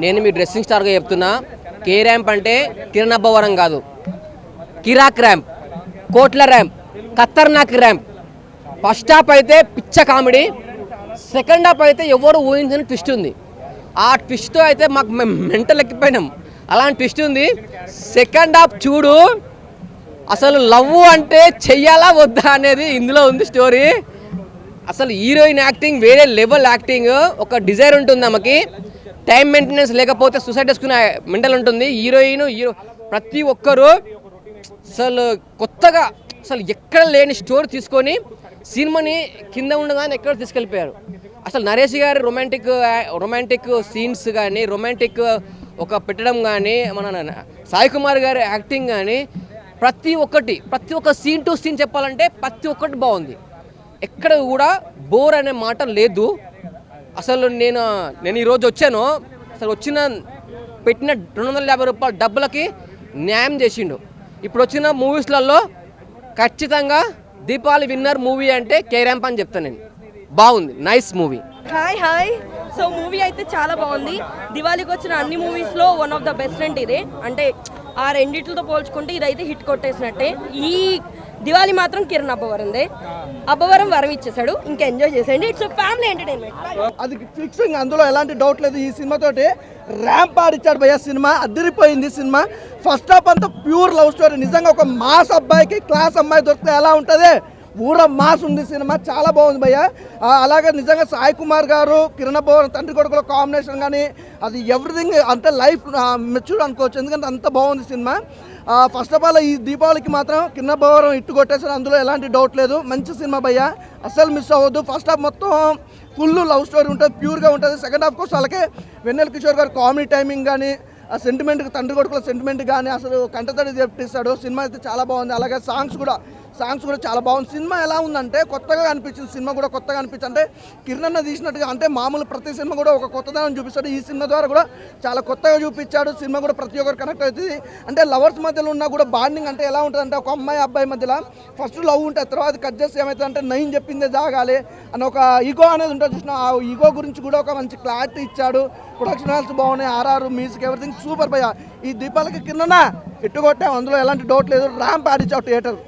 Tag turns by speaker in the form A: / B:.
A: నేను మీ డ్రెస్సింగ్ స్టార్గా చెప్తున్నా, కే ర్యాంప్ అంటే కిరణ్ అబ్బవరం కాదు, కిరాక్ ర్యాంప్, కోట్ల ర్యాంప్, ఖతర్నాక్ ర్యాంప్. ఫస్ట్ హాఫ్ అయితే పిచ్చ కామెడీ, సెకండ్ హాఫ్ అయితే ఎవరు ఊహించని ట్విస్ట్ ఉంది. ఆ ట్విస్ట్తో అయితే మాకు మేము మెంటల్ ఎక్కిపోయినాం. అలాంటి ట్విస్ట్ ఉంది. సెకండ్ హాఫ్ చూడు, అసలు లవ్ అంటే చెయ్యాలా వద్దా అనేది ఇందులో ఉంది స్టోరీ. అసలు హీరోయిన్ యాక్టింగ్ వేరే లెవెల్ యాక్టింగ్. ఒక డిజైర్ ఉంటుంది ఆమెకి, టైం మెయింటెనెన్స్ లేకపోతే సూసైడ్ చేసుకునే మెంటల్ ఉంటుంది. హీరో ప్రతి ఒక్కరు అసలు కొత్తగా, అసలు ఎక్కడ లేని స్టోరీ తీసుకొని సినిమాని కింద ఉండగానే ఎక్కడ తీసుకెళ్ళిపోయారు. అసలు నరేష్ గారి రొమాంటిక్ సీన్స్ కానీ, రొమాంటిక్ ఒక పెట్టడం కానీ, మన సాయి కుమార్ గారి యాక్టింగ్ కానీ, ప్రతి ఒక్క సీన్ టు సీన్ చెప్పాలంటే ప్రతి ఒక్కటి బాగుంది. ఎక్కడ కూడా బోర్ అనే మాట లేదు. అసలు నేను ఈరోజు వచ్చాను, అసలు పెట్టిన 250 రూపాయల డబ్బులకి న్యాయం చేసిండు. ఇప్పుడు వచ్చిన మూవీస్లలో ఖచ్చితంగా దీపావళి విన్నర్ మూవీ అంటే కే ర్యాంప్ అని చెప్తాను నేను. బాగుంది, nice movie.
B: Hi. So movie అయితే చాలా బాగుంది. దివాళీకి వచ్చిన అన్ని మూవీస్లో one of the best and ఇదే. అంటే ఆ రెండిట్లతో పోల్చుకుంటే ఇదైతే హిట్ కొట్టేసినట్టే. ఈ దివాళీ మాత్రం కిరణ్ అబ్బవరం వరం ఇచ్చేసాడు. ఇంకా ఎంజాయ్ చేసేయండి. It's family entertainment.
C: అది ఫిక్సింగ్, అందులో ఎలాంటి డౌట్ లేదు. ఈ సినిమాతోటి ర్యాంప్ ఆడిచ్చాడు భయ్య. సినిమా అదిరిపోయింది. సినిమా ఫస్ట్ హాఫ్ అంతా ప్యూర్ లవ్ స్టోరీ. నిజంగా ఒక మాస్ అబ్బాయికి క్లాస్ అమ్మాయి దొరికితే ఎలా ఉంటుంది, ఊర మాస్ ఉంది సినిమా. చాలా బాగుంది భయ్య. అలాగే నిజంగా సాయి కుమార్ గారు, కిరణ్ అబ్బవరం తండ్రి కొడుకుల కాంబినేషన్ కానీ, అది ఎవ్రీథింగ్ అంటే లైఫ్ మెచ్యూర్ అనుకోవచ్చు. ఎందుకంటే అంత బాగుంది సినిమా. ఫస్ట్ ఆఫ్ ఆల్ ఈ దీపావళికి మాత్రం కిరణ్ అబ్బవరం ఇట్టు కొట్టేసారు, అందులో ఎలాంటి డౌట్ లేదు. మంచి సినిమా భయ్య, అస్సలు మిస్ అవ్వద్దు. ఫస్ట్ హాఫ్ మొత్తం ఫుల్ లవ్ స్టోరీ ఉంటుంది, ప్యూర్గా ఉంటుంది. సెకండ్ హాఫ్ కోసం అలాగే వెన్నెల కిషోర్ గారు కామెడీ టైమింగ్ కానీ, ఆ సెంటిమెంట్, తండ్రి కొడుకుల సెంటిమెంట్ కానీ అసలు కంటతడి చెప్పిస్తాడు. సినిమా అయితే చాలా బాగుంది. అలాగే సాంగ్స్ కూడా చాలా బాగుంది. సినిమా ఎలా ఉందంటే కొత్తగా అనిపించింది. సినిమా కూడా కొత్తగా అనిపించింది. అంటే కిరణ్ అన్న తీసినట్టుగా, అంటే మామూలు ప్రతి సినిమా కూడా ఒక కొత్తదనం చూపిస్తాడు. ఈ సినిమా ద్వారా కూడా చాలా కొత్తగా చూపించాడు. సినిమా కూడా ప్రతి ఒక్కరు కనెక్ట్ అవుతుంది. అంటే లవర్స్ మధ్యలో ఉన్నా కూడా బాండింగ్ అంటే ఎలా ఉంటుంది అంటే, ఒక అమ్మాయి అబ్బాయి మధ్యలో ఫస్ట్ లవ్ ఉంటుంది, తర్వాత కట్ చేస్తే ఏమవుతుంది అంటే నైన్ చెప్పిందే జాగాలి అని ఒక ఈగో అనేది ఉంటుంది చూసిన. ఆ ఈగో గురించి కూడా ఒక మంచి క్లారిటీ ఇచ్చాడు. ప్రొడక్షన్ హాల్స్ బాగున్నాయి, ఆర్ఆర్ మ్యూజిక్ ఎవ్రీథింగ్ సూపర్ భయ్య. ఈ దీపాలకి కిందన ఇట్టుకొట్టాం, అందులో ఎలాంటి డౌట్ లేదు. ర్యాంప్ ఆడిచ్చావు థియేటర్.